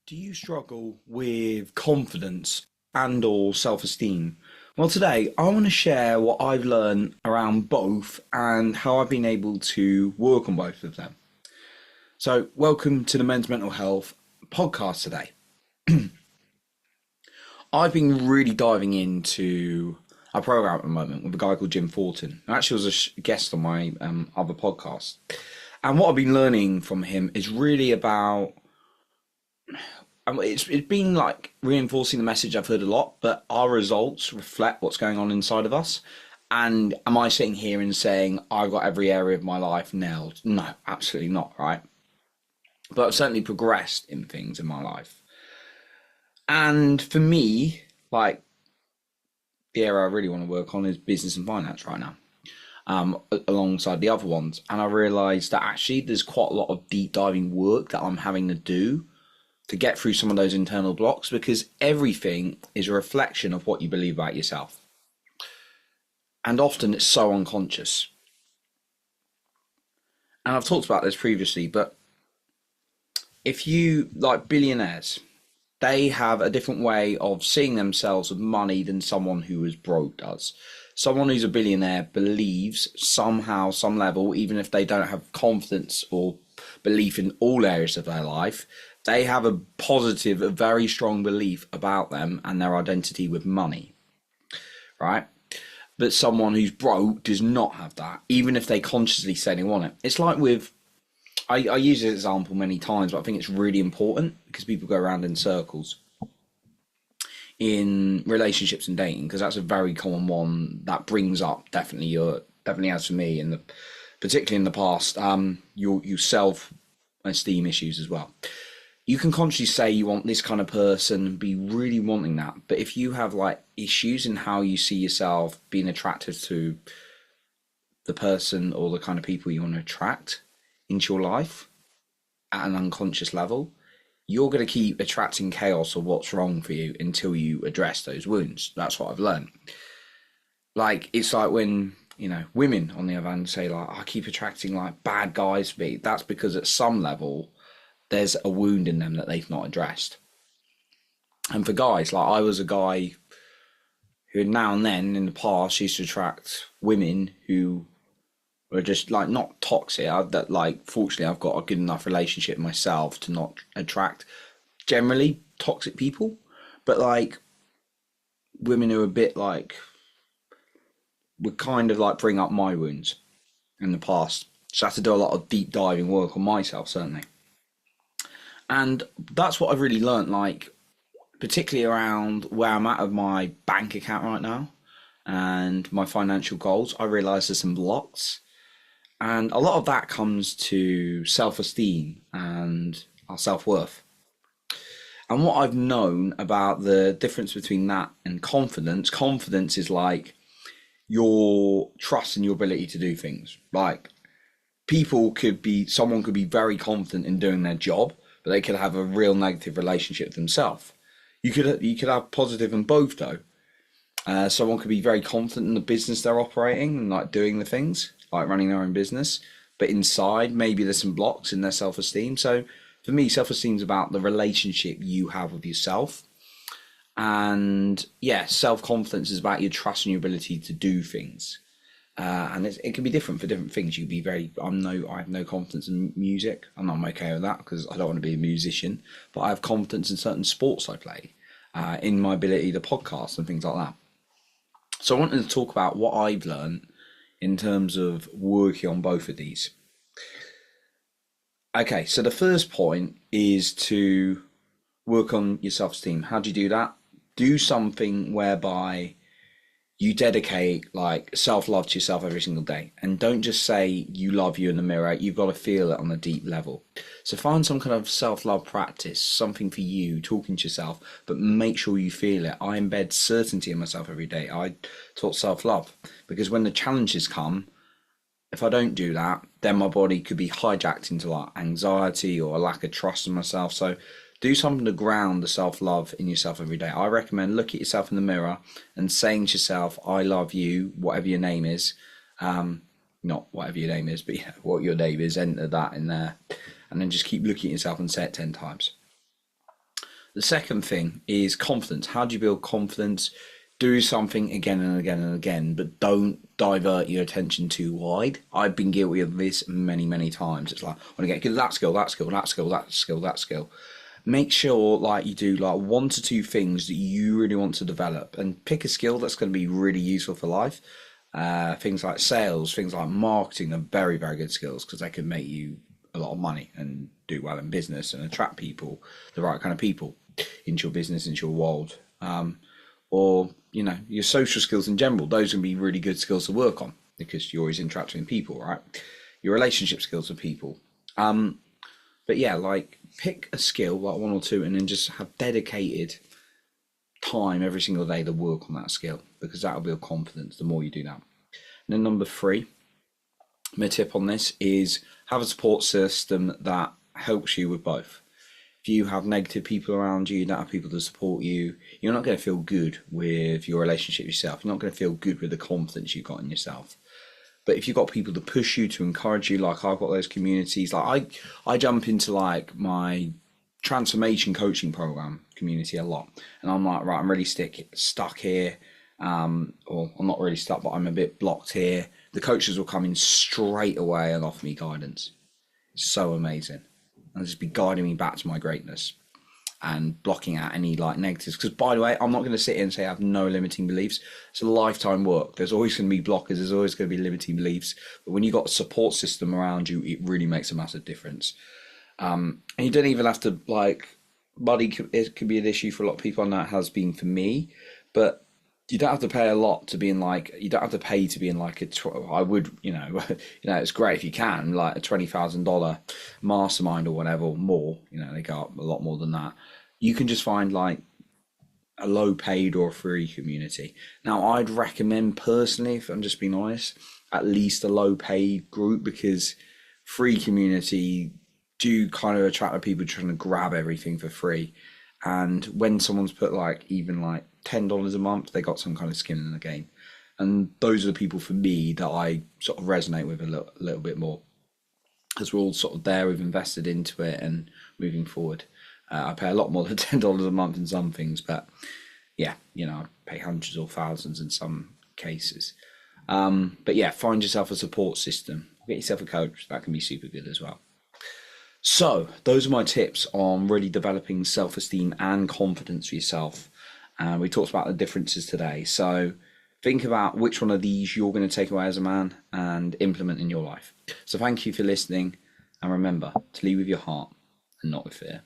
Do you struggle with confidence and or self-esteem? Well, today I want to share what I've learned around both and how I've been able to work on both of them. So, welcome to the Men's Mental Health podcast today. I've been really diving into a program at the moment with a guy called Jim Fortin, who actually was a guest on my other podcast. And what I've been learning from him is really about it's been like reinforcing the message I've heard a lot, but our results reflect what's going on inside of us. And am I sitting here and saying I've got every area of my life nailed? No, absolutely not, right? But I've certainly progressed in things in my life. And for me, like the area I really want to work on is business and finance right now, alongside the other ones. And I realised that actually there's quite a lot of deep diving work that I'm having to do to get through some of those internal blocks, because everything is a reflection of what you believe about yourself. And often it's so unconscious. And I've talked about this previously, but if you like billionaires, they have a different way of seeing themselves with money than someone who is broke does. Someone who's a billionaire believes somehow, some level, even if they don't have confidence or belief in all areas of their life, they have a positive, a very strong belief about them and their identity with money, right? But someone who's broke does not have that, even if they consciously say they want it. It's like with, I use this example many times, but I think it's really important because people go around in circles in relationships and dating, because that's a very common one that brings up definitely has for me in the, particularly in the past, your self-esteem issues as well. You can consciously say you want this kind of person and be really wanting that. But if you have like issues in how you see yourself being attracted to the person or the kind of people you want to attract into your life at an unconscious level, you're going to keep attracting chaos or what's wrong for you until you address those wounds. That's what I've learned. Like, it's like when, women on the other hand say like, I keep attracting like bad guys to me. That's because at some level, there's a wound in them that they've not addressed. And for guys, like I was a guy who now and then in the past used to attract women who were just like not toxic. That like fortunately I've got a good enough relationship myself to not attract generally toxic people, but like women who are a bit like would kind of like bring up my wounds in the past. So I had to do a lot of deep diving work on myself, certainly. And that's what I've really learned, like, particularly around where I'm at with my bank account right now and my financial goals. I realize there's some blocks. And a lot of that comes to self-esteem and our self-worth. And what I've known about the difference between that and confidence is like your trust in your ability to do things. Like, someone could be very confident in doing their job, but they could have a real negative relationship with themselves. You could have positive in both though. Someone could be very confident in the business they're operating and like doing the things, like running their own business, but inside maybe there's some blocks in their self-esteem. So for me, self-esteem is about the relationship you have with yourself. And yeah, self-confidence is about your trust and your ability to do things. And it can be different for different things. You can be I have no confidence in music, and I'm okay with that because I don't want to be a musician, but I have confidence in certain sports I play, in my ability to podcast and things like that. So I wanted to talk about what I've learned in terms of working on both of these. Okay, so the first point is to work on your self-esteem. How do you do that? Do something whereby you dedicate like self-love to yourself every single day, and don't just say you love you in the mirror. You've got to feel it on a deep level. So find some kind of self-love practice, something for you, talking to yourself, but make sure you feel it. I embed certainty in myself every day. I taught self-love because when the challenges come, if I don't do that, then my body could be hijacked into like anxiety or a lack of trust in myself. So do something to ground the self-love in yourself every day. I recommend look at yourself in the mirror and saying to yourself, I love you, whatever your name is. Not whatever your name is, but yeah, what your name is, enter that in there. And then just keep looking at yourself and say it 10 times. The second thing is confidence. How do you build confidence? Do something again and again and again, but don't divert your attention too wide. I've been guilty of this many, many times. It's like, I want to get good at that skill, that skill, that skill, that skill, that skill. Make sure like you do like one to two things that you really want to develop, and pick a skill that's going to be really useful for life. Things like sales, things like marketing are very, very good skills because they can make you a lot of money and do well in business and attract people, the right kind of people into your business, into your world. Or, your social skills in general, those can be really good skills to work on because you're always interacting with people, right? Your relationship skills with people. But yeah, like pick a skill, like one or two, and then just have dedicated time every single day to work on that skill because that'll build confidence the more you do that. And then number three, my tip on this is have a support system that helps you with both. If you have negative people around you, you don't have people to support you, you're not going to feel good with your relationship yourself. You're not going to feel good with the confidence you've got in yourself. But if you've got people to push you, to encourage you, like I've got those communities, like I jump into like my transformation coaching program community a lot, and I'm like, right, I'm really stuck here, or I'm not really stuck, but I'm a bit blocked here. The coaches will come in straight away and offer me guidance. It's so amazing, and just be guiding me back to my greatness and blocking out any like negatives. Because by the way, I'm not going to sit here and say I have no limiting beliefs. It's a lifetime work. There's always going to be blockers. There's always going to be limiting beliefs. But when you've got a support system around you, it really makes a massive difference. And you don't even have to like, money it could be an issue for a lot of people. I know it has been for me, but you don't have to pay a lot to be in like, you don't have to pay to be in like I would, it's great if you can, like a $20,000 mastermind or whatever, or more, they go up a lot more than that. You can just find like a low paid or free community. Now I'd recommend personally, if I'm just being honest, at least a low paid group, because free community do kind of attract the people trying to grab everything for free. And when someone's put like even like $10 a month, they got some kind of skin in the game. And those are the people for me that I sort of resonate with a little bit more, because we're all sort of there, we've invested into it and moving forward. I pay a lot more than $10 a month in some things, but yeah, I pay hundreds or thousands in some cases. But yeah, find yourself a support system. Get yourself a coach. That can be super good as well. So those are my tips on really developing self-esteem and confidence for yourself. And we talked about the differences today. So think about which one of these you're going to take away as a man and implement in your life. So thank you for listening. And remember to lead with your heart and not with fear.